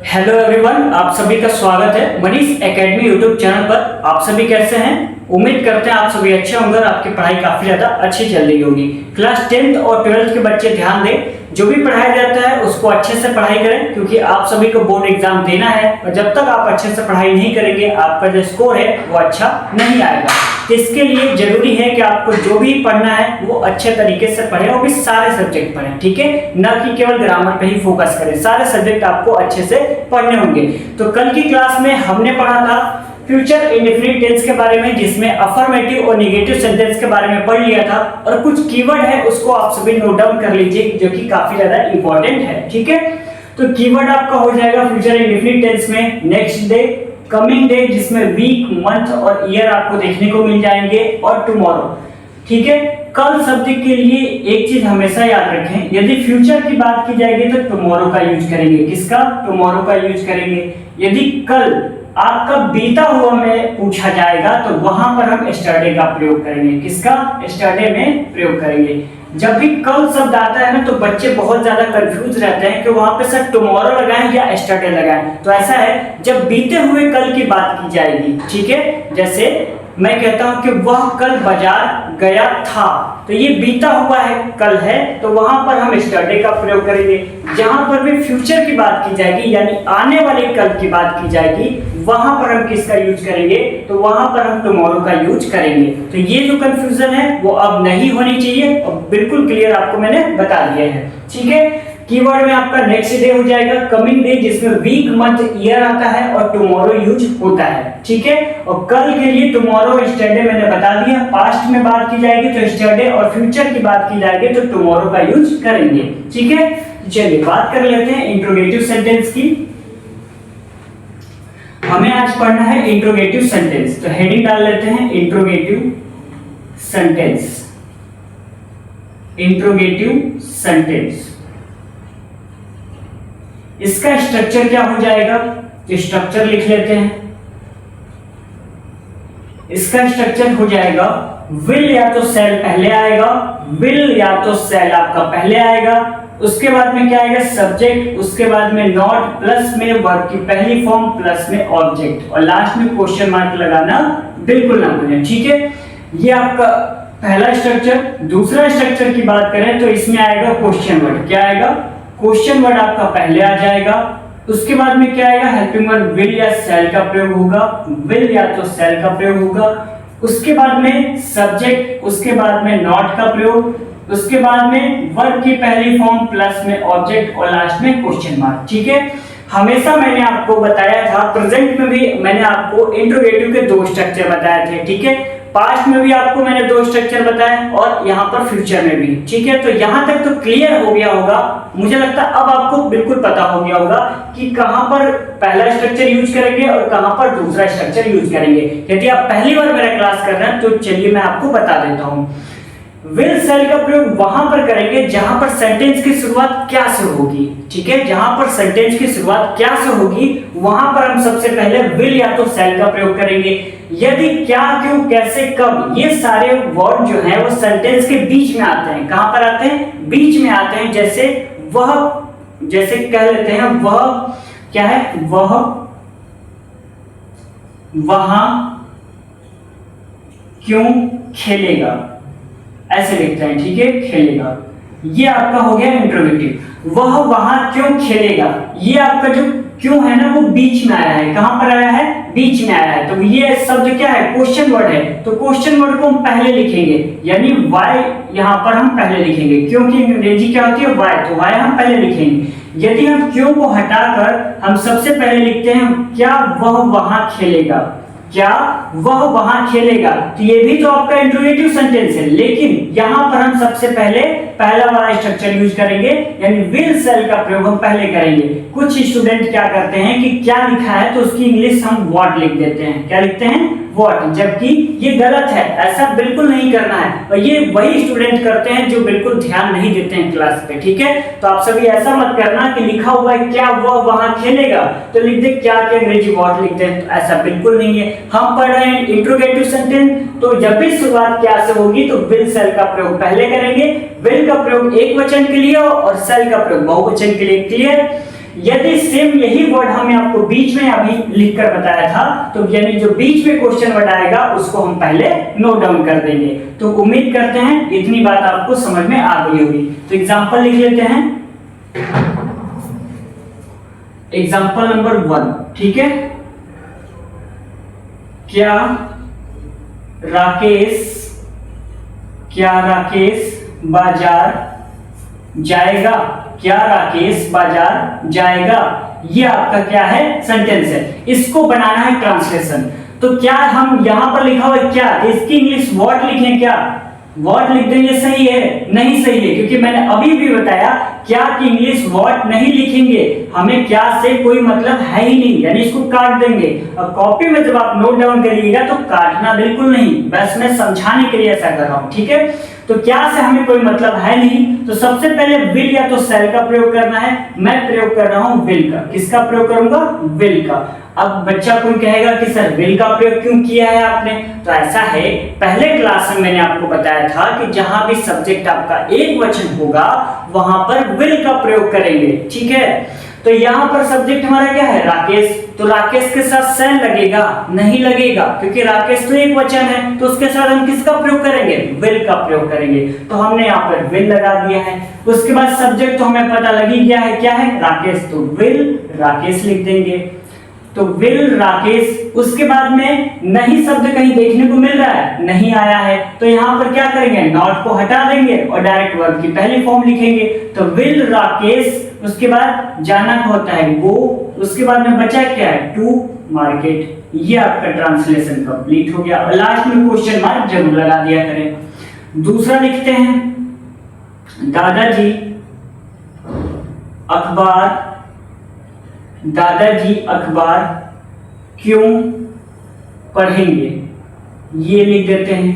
Hello everyone, आप सभी का स्वागत है मनीष एकेडमी यूट्यूब चैनल पर। आप सभी कैसे हैं? उम्मीद करते हैं आप सभी अच्छे होंगे और आपकी पढ़ाई काफी ज्यादा अच्छी चल रही होगी। क्लास 10th और 12th के बच्चे ध्यान दें, जो भी पढ़ाया जाता है उसको अच्छे से पढ़ाई करें, क्योंकि आप सभी को बोर्ड एग्जाम देना है और जब तक आप अच्छे से पढ़ाई नहीं करेंगे आपका जो स्कोर है वो अच्छा नहीं आएगा। तो इसके लिए जरूरी है कि आपको जो भी पढ़ना है वो अच्छे तरीके से पढ़ें और भी सारे सब्जेक्ट पढ़ें, ठीक है, न कि केवल ग्रामर पे ही फोकस करें। सारे सब्जेक्ट आपको अच्छे से पढ़ने होंगे। तो कल की क्लास में हमने पढ़ा था फ्यूचर इंडेफिनिट टेंस के बारे में, जिसमें अफर्मेटिव और नेगेटिव सेंटेंस के बारे में पढ़ लिया था और कुछ कीवर्ड है उसको आप सभी नोट डाउन कर लीजिए, जो कि काफी ज्यादा इंपॉर्टेंट है, ठीक है। तो कीवर्ड आपका हो जाएगा फ्यूचर इंडेफिनिट टेंस में नेक्स्ट डे, कमिंग डे, जिसमें वीक, मंथ और ईयर आपको देखने को मिल जाएंगे, और टुमारो, ठीक है। कल शब्द के लिए एक चीज हमेशा याद रखें, यदि फ्यूचर की बात की जाएगी तो टुमारो का यूज करेंगे। किसका? टुमारो का यूज करेंगे। यदि कल आपका बीता हुआ में पूछा जाएगा तो वहां पर हम यस्टरडे का प्रयोग करेंगे। किसका? यस्टरडे में प्रयोग करेंगे। जब भी कल शब्द आता है ना तो बच्चे बहुत ज्यादा कंफ्यूज रहते हैं कि वहां पे सर टुमारो लगाएं या यस्टरडे लगाएं। तो ऐसा है, जब बीते हुए कल की बात की जाएगी, ठीक है, जैसे मैं कहता हूं कि वह कल बाजार गया था, तो ये बीता हुआ है, कल है, तो वहां पर हम यस्टरडे का प्रयोग करेंगे। जहां पर भी फ्यूचर की बात की जाएगी यानी आने वाले कल की बात की जाएगी, वहां पर हम किसका यूज करेंगे? तो वहां पर हम टुमारो का यूज करेंगे। तो ये जो कंफ्यूजन है वो अब नहीं होनी चाहिए और बिल्कुल क्लियर आपको मैंने बता दिया है, ठीक है। कीवर्ड में आपका नेक्स्ट डे हो जाएगा, कमिंग डे, जिसमें वीक, मंथ, ईयर आता है और टुमारो यूज होता है, ठीक है। और कल के लिए टुमारो, यस्टरडे मैंने बता दिया। पास्ट में बात की जाएगी तो यस्टरडे और फ्यूचर की बात की जाएगी तो टुमारो का यूज करेंगे, ठीक है। चलिए बात कर लेते हैं इंट्रोगेटिव सेंटेंस की। हमें आज पढ़ना है इंट्रोगेटिव सेंटेंस, तो हेडिंग डाल लेते हैं इंट्रोगेटिव सेंटेंस। इंट्रोगेटिव सेंटेंस, इसका स्ट्रक्चर क्या हो जाएगा? स्ट्रक्चर लिख लेते हैं। इसका स्ट्रक्चर हो जाएगा विल या तो सेल पहले आएगा, विल या तो सेल आपका पहले आएगा, उसके बाद में क्या आएगा? सब्जेक्ट, उसके बाद में नॉट, प्लस में वर्ब की पहली फॉर्म, प्लस में ऑब्जेक्ट, और लास्ट में क्वेश्चन मार्क लगाना बिल्कुल ना भूलें, ठीक है। ये आपका पहला स्ट्रक्चर। दूसरा स्ट्रक्चर की बात करें तो इसमें आएगा क्वेश्चन वर्ड। क्या आएगा? क्वेश्चन वर्ड आपका पहले आ जाएगा। उसके बाद में क्या आएगा? हेल्पिंग वर्ड विल या सेल का प्रयोग होगा, विल या तो सेल का प्रयोग होगा। उसके बाद में सब्जेक्ट, उसके बाद में नॉट का प्रयोग, उसके बाद में वर्ब की पहली फॉर्म, प्लस में ऑब्जेक्ट और लास्ट में क्वेश्चन मार्क, ठीक है। हमेशा मैंने आपको बताया था, प्रेजेंट में भी मैंने आपको इंट्रोगेटिव के दो स्ट्रक्चर बताए थे, ठीक है। पास्ट में भी आपको मैंने दो स्ट्रक्चर बताए और यहाँ पर फ्यूचर में भी, ठीक है। तो यहाँ तक तो क्लियर हो गया होगा, मुझे लगता है अब आपको बिल्कुल पता हो गया होगा कि कहाँ पर पहला स्ट्रक्चर यूज करेंगे और कहाँ पर दूसरा स्ट्रक्चर यूज करेंगे। यदि आप पहली बार मेरा क्लास कर रहे हैं तो चलिए मैं आपको बता देता हूँ। विल सेल का प्रयोग वहां पर करेंगे जहां पर सेंटेंस की शुरुआत क्या से होगी, ठीक है। जहां पर सेंटेंस की शुरुआत क्या से होगी वहां पर हम सबसे पहले विल या तो सेल का प्रयोग करेंगे। यदि क्या, क्यों, कैसे, कब, ये सारे वर्ड जो हैं वो सेंटेंस के बीच में आते हैं। कहां पर आते हैं? बीच में आते हैं। जैसे वह, जैसे कह लेते हैं वह क्या है? वह वहां क्यों खेलेगा, ऐसे लिखते हैं, ठीक है, खेलेगा। ये आपका हो गया इंट्रोगेटिव। वह वहां क्यों खेलेगा, ये आपका जो क्यों है ना वो बीच में आया है। कहां पर आया है? बीच में आया है। तो ये शब्द क्या है? क्वेश्चन वर्ड है। तो क्वेश्चन वर्ड को हम पहले लिखेंगे, यानी वाई यहां पर हम पहले लिखेंगे, क्योंकि अंग्रेजी क्या होती है? वाई, तो वाई हम पहले लिखेंगे। यदि हम क्यों को हटाकर हम सबसे पहले लिखते हैं क्या वह वहां खेलेगा, क्या वह वहां खेलेगा, तो ये भी तो आपका इंट्रोगेटिव सेंटेंस है। लेकिन यहां पर हम सबसे पहले पहला वाला स्ट्रक्चर यूज करेंगे, यानी विल सेल का प्रयोग हम पहले करेंगे। कुछ स्टूडेंट क्या करते हैं कि क्या लिखा है तो उसकी इंग्लिश हम व्हाट लिख देते हैं। क्या लिखते हैं? व्हाट, जबकि ये गलत है, ऐसा बिल्कुल नहीं करना है। और ये वही स्टूडेंट करते हैं जो बिल्कुल ध्यान नहीं देते हैं क्लास पे, ठीक है। तो आप सभी ऐसा मत करना कि लिखा हुआ है क्या वह वहां खेलेगा तो लिख दे क्या के अंग्रेजी व्हाट लिख दे, तो ऐसा बिल्कुल नहीं है। हम पढ़ रहे हैं इंट्रोगेटिव सेंटेंस, तो जब भी शुरुआत क्या से होगी तो विल सेल का प्रयोग पहले करेंगे। विल का प्रयोग एक वचन के लिए और सेल का प्रयोग बहुवचन के लिए। क्लियर? यदि सेम यही वर्ड हमने आपको बीच में अभी लिखकर बताया था, तो यानी जो बीच में क्वेश्चन वर्ड आएगा उसको हम पहले नोट डाउन कर देंगे। तो उम्मीद करते हैं इतनी बात आपको समझ में आ गई होगी। तो एग्जांपल लिख लेते हैं, एग्जांपल नंबर 1, ठीक है। क्या राकेश बाजार जाएगा? क्या राकेश बाजार जाएगा? ये आपका क्या है, सेंटेंस है। इसको बनाना है ट्रांसलेशन। तो क्या हम यहां पर लिखा हुआ है क्या, इसकी इंग्लिश वर्ड लिखें? क्या वर्ड लिख देंगे सही है? नहीं सही है, क्योंकि मैंने अभी भी बताया क्या की इंग्लिश वर्ड नहीं लिखेंगे, हमें क्या से कोई मतलब है ही नहीं, यानी इसको काट देंगे। अब कॉपी में जब आप नोट डाउन करिएगा तो काटना बिल्कुल नहीं, बस मैं समझाने के लिए ऐसा कर रहा हूं, ठीक है। तो क्या से हमें कोई मतलब है नहीं, तो सबसे पहले विल या तो सेल का प्रयोग करना है। मैं प्रयोग कर रहा हूं विल का। किसका प्रयोग करूंगा? विल का। अब बच्चा कोई कहेगा कि सर विल का प्रयोग क्यों किया है आपने? तो ऐसा है, पहले क्लास में मैंने आपको बताया था कि जहां भी सब्जेक्ट आपका एक वचन होगा वहां पर विल का प्रयोग करेंगे, ठीक है। तो यहाँ पर सब्जेक्ट हमारा क्या है? राकेश। तो राकेश के साथ सेल लगेगा? नहीं लगेगा, क्योंकि राकेश तो एक वचन है। तो उसके साथ हम किसका प्रयोग करेंगे? विल का प्रयोग करेंगे। तो हमने यहाँ पर विल लगा दिया है। उसके बाद सब्जेक्ट तो हमें पता लग ही गया है क्या है, राकेश। तो विल राकेश लिख देंगे। तो विल राकेश। उसके बाद में नहीं शब्द कहीं देखने को मिल रहा है, नहीं आया है, तो यहाँ पर क्या करेंगे? नॉट को हटा देंगे और डायरेक्ट वर्ब की पहली फॉर्म लिखेंगे। तो विल राकेश। उसके बाद जाना होता है गो। उसके बाद में बचा क्या है? To market. ये आपका ट्रांसलेशन कंप्लीट हो गया। लास्ट में क्वेश्चन मार्क जरूर लगा दिया करें। दूसरा लिखते हैं, दादाजी अखबार क्यों पढ़ेंगे? ये लिख देते हैं,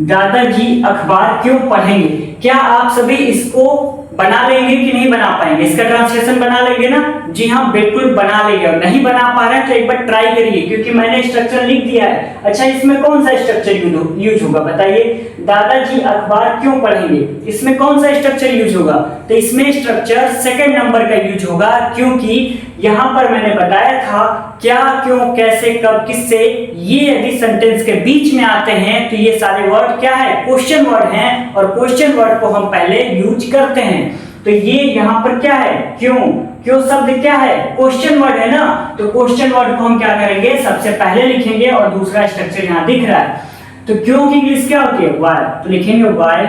दादाजी अखबार क्यों पढ़ेंगे। क्या आप सभी इसको बना लेंगे कि नहीं बना पाएंगे? इसका ट्रांसलेशन बना लेंगे ना? जी हाँ, बिल्कुल बना लेंगे। और नहीं बना पा रहे हैं तो एक बार ट्राई करिए, क्योंकि मैंने स्ट्रक्चर लिख दिया है। अच्छा, इसमें कौन सा स्ट्रक्चर यूज होगा बताइए? दादाजी अखबार क्यों पढ़ेंगे, इसमें कौन सा स्ट्रक्चर यूज होगा? तो इसमें स्ट्रक्चर सेकंड नंबर का यूज होगा, क्योंकि यहां पर मैंने बताया था क्या, क्यों, कैसे, कब, किससे, ये यदि सेंटेंस के बीच में आते हैं तो ये सारे वर्ड क्या है? क्वेश्चन वर्ड हैं, और क्वेश्चन वर्ड को हम पहले यूज करते हैं। तो ये यहाँ पर क्या है? क्यों शब्द क्या है? क्वेश्चन वर्ड है ना। तो क्वेश्चन वर्ड को हम क्या करेंगे? सबसे पहले लिखेंगे, और दूसरा स्ट्रक्चर यहाँ दिख रहा है। तो क्यों की इंग्लिश क्या होती है? वाई। तो लिखेंगे वाई,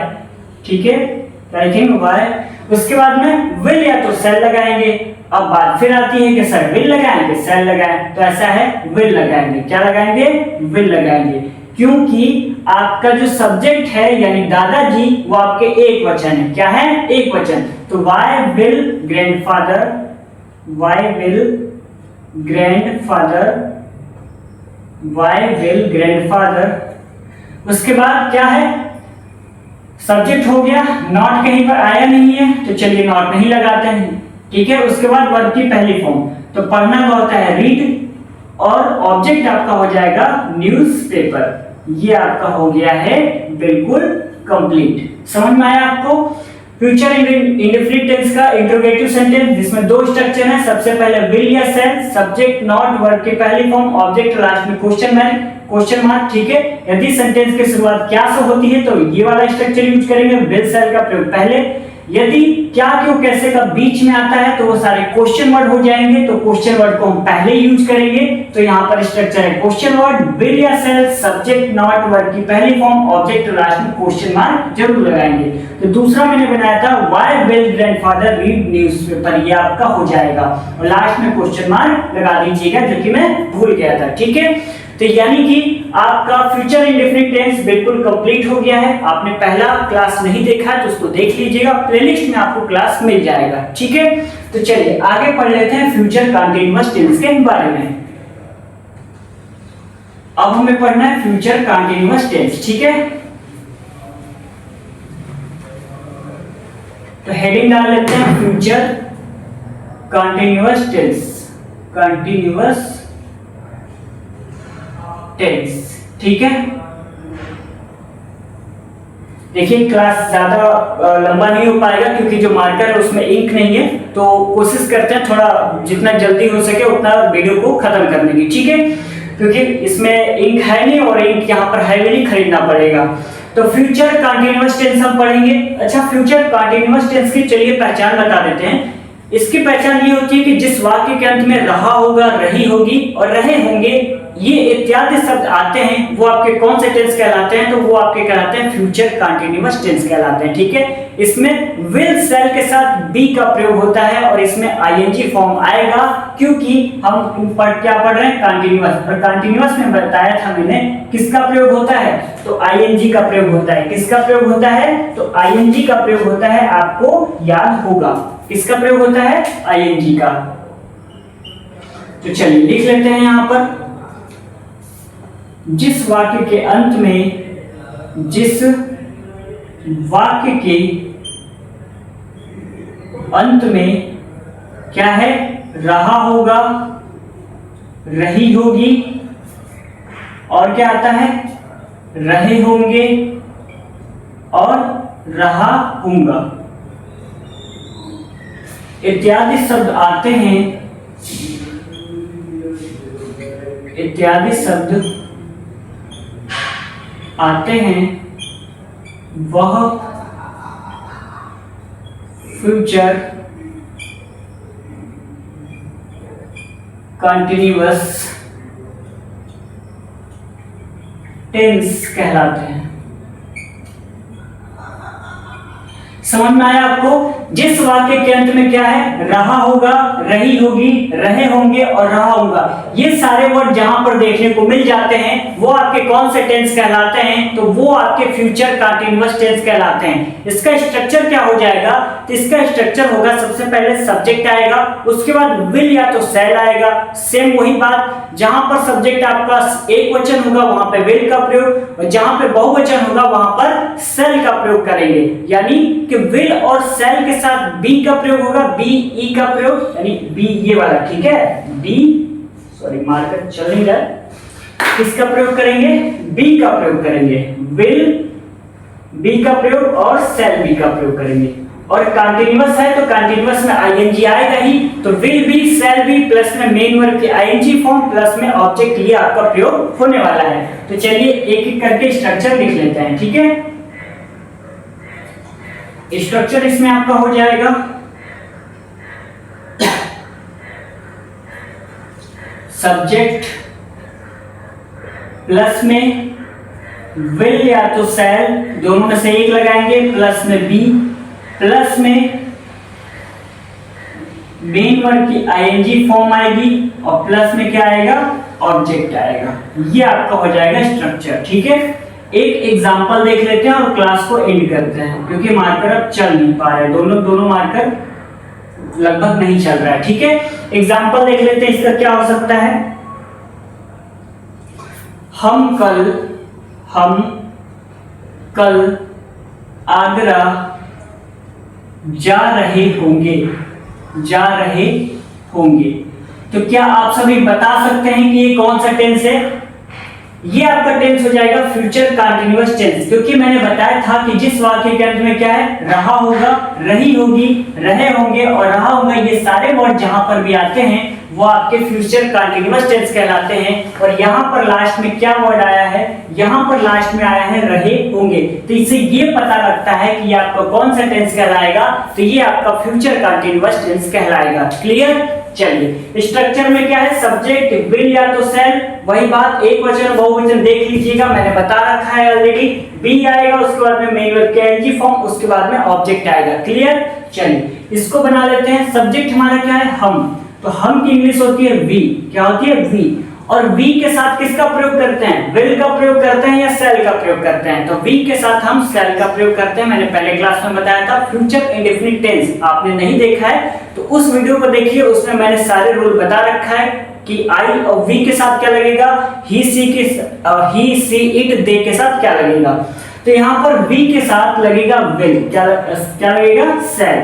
ठीक है, क्या लिखेंगे? वाई। उसके बाद में विल या तो सेल लगाएंगे। अब बात फिर आती है कि सर विल लगाएंगे सेल लगाएं, तो ऐसा है विल लगाएंगे। क्या लगाएंगे? विल लगाएंगे, क्योंकि आपका जो सब्जेक्ट है यानी दादाजी वो आपके एक वचन है। क्या है? एक वचन। तो why will grandfather, why will grandfather. उसके बाद क्या है? सब्जेक्ट हो गया, नॉट कहीं पर आया नहीं है तो चलिए नॉट नहीं लगाते हैं, ठीक है। उसके बाद वर्ब की पहली फॉर्म, तो पढ़ना का होता है रीड, और ऑब्जेक्ट आपका हो जाएगा न्यूज़पेपर। ये आपका हो गया है बिल्कुल कंप्लीट। समझ में आया आपको? फ्यूचर इंडेफिनिट टेंस का इंट्रोगेटिव सेंटेंस, जिसमें दो स्ट्रक्चर है। सबसे पहले विल या सेल, सब्जेक्ट नॉट, वर्ब की पहली फॉर्म, ऑब्जेक्ट, लास्ट में क्वेश्चन मार्क, ठीक है। यदि सेंटेंस की शुरुआत क्या से होती है तो ये वाला स्ट्रक्चर यूज करेंगे, विल सेल का प्रयोग पहले। यदि क्या, क्यों, कैसे का बीच में आता है तो वो सारे क्वेश्चन वर्ड हो जाएंगे, तो क्वेश्चन वर्ड को हम पहले यूज करेंगे। तो यहाँ पर स्ट्रक्चर है क्वेश्चन वर्ड, विल या सेल, सब्जेक्ट नॉट, वर्ब की पहली फॉर्म, ऑब्जेक्ट, लास्ट में क्वेश्चन मार्क जरूर लगाएंगे। तो दूसरा मैंने बनाया था why will grandfather read newspaper, ये आपका हो जाएगा, और लास्ट में क्वेश्चन मार्क लगा दीजिएगा, जो कि मैं भूल गया था, ठीक है। तो यानी कि आपका फ्यूचर इंडेफिनिट टेंस बिल्कुल कंप्लीट हो गया है। आपने पहला क्लास नहीं देखा है तो उसको देख लीजिएगा, प्लेलिस्ट में आपको क्लास मिल जाएगा, ठीक है। तो चलिए आगे पढ़ लेते हैं फ्यूचर कंटीन्यूअस टेंस के बारे में। अब हमें पढ़ना है फ्यूचर कंटीन्यूअस टेंस, ठीक है। तो हेडिंग डाल लेते हैं फ्यूचर कंटीन्यूअस टेंस, ठीक है। देखिए क्लास ज्यादा लंबा नहीं हो पाएगा क्योंकि जो मार्कर है उसमें इंक नहीं है, तो कोशिश करते हैं थोड़ा जितना जल्दी हो सके उतना वीडियो को खत्म करने की, ठीक है, क्योंकि इसमें इंक है नहीं और इंक यहाँ पर है भी नहीं, खरीदना पड़ेगा। तो फ्यूचर कंटीन्यूअस टेंस हम पढ़ेंगे। अच्छा, फ्यूचर कंटीन्यूअस टेंस की चलिए पहचान बता देते हैं। इसकी पहचान ये होती है कि जिस वाक्य के अंत में रहा होगा, रही होगी और रहे होंगे ये इत्यादि शब्द आते हैं, वो आपके कौन से टेंस कहलाते हैं? तो वो आपके कहलाते हैं फ्यूचर कंटीन्यूअस टेंस कहलाते हैं, ठीक है। इसमें विल सेल के साथ बी का प्रयोग होता है और इसमें आईएनजी फॉर्म आएगा क्योंकि हम क्या पढ़ रहे हैं? कंटीन्यूअस। और कंटीन्यूअस में बताया था मैंने किसका प्रयोग होता है? तो आईएनजी का प्रयोग होता है। किसका प्रयोग होता है? तो आईएनजी का प्रयोग होता है, आपको याद होगा किसका प्रयोग होता है? आईएनजी का। तो चलिए लिख लेते हैं यहां पर, जिस वाक्य के अंत में, जिस वाक्य के अंत में क्या है? रहा होगा, रही होगी और क्या आता है? रहे होंगे और रहा होगा इत्यादि शब्द आते हैं, इत्यादि शब्द आते हैं, वह फ्यूचर कंटीन्यूअस टेंस कहलाते हैं। समझ में आया आपको? जिस वाक्य के अंत में क्या है? रहा होगा, रही होगी, रहे होंगे और रहा होगा, ये सारे वर्ड जहां पर देखने को मिल जाते हैं वो आपके कौन से टेंस कहलाते हैं? तो वो आपके फ्यूचर कंटीन्यूअस टेंस कहलाते हैं। इसका स्ट्रक्चर क्या हो जाएगा? तो इसका स्ट्रक्चर होगा, सबसे पहले सब्जेक्ट आएगा, उसके बाद विल या तो सेल आएगा। सेम वही बात, जहां पर सब्जेक्ट आपका एक वचन होगा वहां पे विल का प्रयोग, और जहां पे बहुवचन होगा वहां पर सेल का प्रयोग करेंगे। यानी कि विल और सेल के साथ बी का प्रयोग होगा, बी ई का प्रयोग, यानी बी ये वाला, ठीक है, बी, सॉरी मार्कर चल नहीं रहा, किसका प्रयोग करेंगे? बी का प्रयोग करेंगे। विल बी का प्रयोग और सेल बी का प्रयोग करेंगे। और कंटीन्यूअस है तो कंटीन्यूअस में आईएनजी आएगा ही, तो will be, shall be plus में मेन वर्ब की आईएनजी फॉर्म प्लस में ऑब्जेक्ट, ये आपका प्रयोग होने वाला है। तो चलिए एक एक करके स्ट्रक्चर लिख लेते हैं, ठीक है। स्ट्रक्चर इसमें आपका हो जाएगा, सब्जेक्ट प्लस में विल या तो सेल, दोनों में से एक लगाएंगे, प्लस में बी, प्लस में मेन वर्ड की आईएनजी फॉर्म आएगी और प्लस में क्या आएगा? ऑब्जेक्ट आएगा। ये आपका हो जाएगा स्ट्रक्चर, ठीक है। एक एग्जांपल देख लेते हैं और क्लास को एंड करते हैं, क्योंकि मार्कर अब चल नहीं पा रहे, दोनों मार्कर लगभग नहीं चल रहा है, ठीक है। एग्जांपल देख लेते हैं, इसका क्या हो सकता है? हम कल आगरा जा रहे होंगे। तो क्या आप सभी बता सकते हैं कि ये कौन सा टेंस है? ये आपका टेंस हो जाएगा फ्यूचर कंटीन्यूअस टेंस, क्योंकि मैंने बताया था कि जिस वाक्य के अंत में क्या है? रहा होगा, रही होगी, रहे होंगे और रहा होगा, ये सारे वर्ड जहां पर भी आते हैं वो आपके फ्यूचर कंटीन्यूअस टेंस कहलाते हैं। और यहाँ पर लास्ट में क्या वर्ड आया है? यहाँ पर लास्ट में आया है रहे होंगे, तो इससे ये पता लगता है कि ये आपका कौन सा टेंस कहलाएगा? तो ये आपका फ्यूचर कंटीन्यूअस टेंस कहलाएगा। क्लियर? चलिए स्ट्रक्चर में क्या है? सब्जेक्ट विल या तो सेल, वही बात, एक वचन बहुवचन देख लीजिएगा, मैंने बता रखा है ऑलरेडी। बी आएगा, उसके बाद में मेन वर्ब की आईएनजी फॉर्म, उसके बाद में ऑब्जेक्ट आएगा। क्लियर? चलिए इसको बना लेते हैं। सब्जेक्ट हमारा क्या है? हम, तो हम की इंग्लिश होती है वी। क्या होती है? वी। और वी के साथ किसका प्रयोग करते हैं? विल का प्रयोग करते हैं या सेल का प्रयोग करते हैं? तो वी के साथ हम सेल का प्रयोग करते हैं। मैंने पहले क्लास में बताया था फ्यूचर इंडेफिनिट टेंस, आपने नहीं देखा है तो उस वीडियो को देखिए, उसमें मैंने सारे रूल बता रखा है कि आई और वी के साथ क्या लगेगा, ही सी इट दे के साथ क्या लगेगा। तो यहाँ पर वी के साथ लगेगा विल, क्या लगेगा? Shall,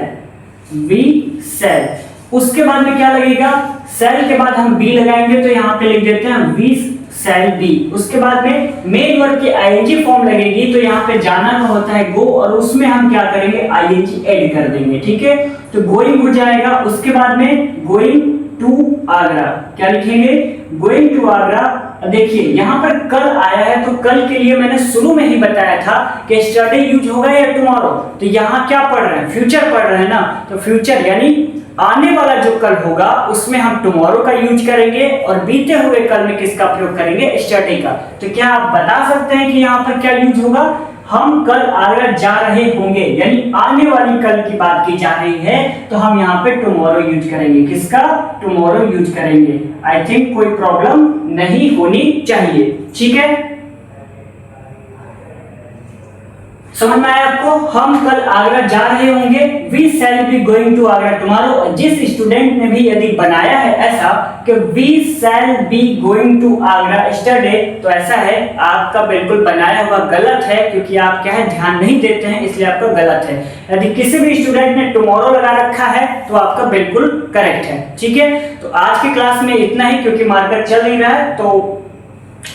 we shall. उसके बाद में क्या लगेगा? सेल के बाद हम बी लगाएंगे, तो यहाँ पे लिख देते हैं वी शैल बी। उसके बाद में मेन वर्ब की आईएनजी फॉर्म लगेगी, तो यहाँ पे जाना में होता है गो, और उसमें हम क्या करेंगे आईएनजी ऐड कर देंगे, ठीक है। तो गोइंग हो जाएगा। उसके बाद में गोइंग टू आगरा, क्या लिखेंगे गोइंग टू आगरा। देखिए यहाँ पर कल आया है, तो कल के लिए मैंने शुरू में ही बताया था कि यस्टरडे यूज होगा या टुमारो, तो यहाँ क्या पढ़ रहे हैं फ्यूचर पढ़ रहे हैं ना, तो फ्यूचर यानी आने वाला जो कल होगा उसमें हम टुमारो का यूज करेंगे, और बीते हुए कल में किसका प्रयोग करेंगे यस्टरडे का। तो क्या आप बता सकते हैं कि यहाँ पर क्या यूज होगा, हम कल आगरा जा रहे होंगे, यानी आने वाली कल की बात की जा रही है, तो हम यहाँ पे टुमारो यूज करेंगे, किसका टुमारो यूज करेंगे। आई थिंक कोई प्रॉब्लम नहीं होनी चाहिए, ठीक है। समझ में आया आपको, हम कल आगरा जा रहे होंगे, we shall be going to Agra tomorrow. जिस स्टूडेंट ने भी यदि बनाया है ऐसा कि we shall be going to Agra yesterday, तो ऐसा है आपका बिल्कुल बनाया हुआ गलत है, क्योंकि आप क्या है ध्यान नहीं देते हैं, इसलिए आपका गलत है। यदि किसी भी स्टूडेंट ने टुमारो लगा रखा है तो आपका बिल्कुल करेक्ट है, ठीक है। तो आज की क्लास में इतना ही, क्योंकि मार्कर चल नहीं रहा है, तो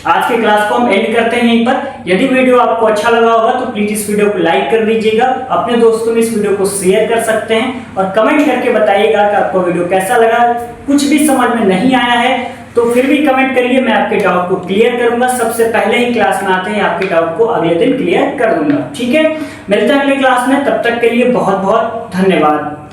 आज के क्लास को हम एंड करते हैं यहीं पर। यदि वीडियो आपको अच्छा लगा होगा तो प्लीज इस वीडियो को लाइक कर दीजिएगा, अपने दोस्तों में इस वीडियो को शेयर कर सकते हैं, और कमेंट करके बताइएगा कि आपको वीडियो कैसा लगा। कुछ भी समझ में नहीं आया है तो फिर भी कमेंट करिए, मैं आपके डाउट को क्लियर करूंगा। सबसे पहले ही क्लास में आते हैं आपके डाउट को अगले दिन क्लियर कर दूंगा, ठीक है। मिलते हैं अगले क्लास में, तब तक के लिए बहुत बहुत धन्यवाद।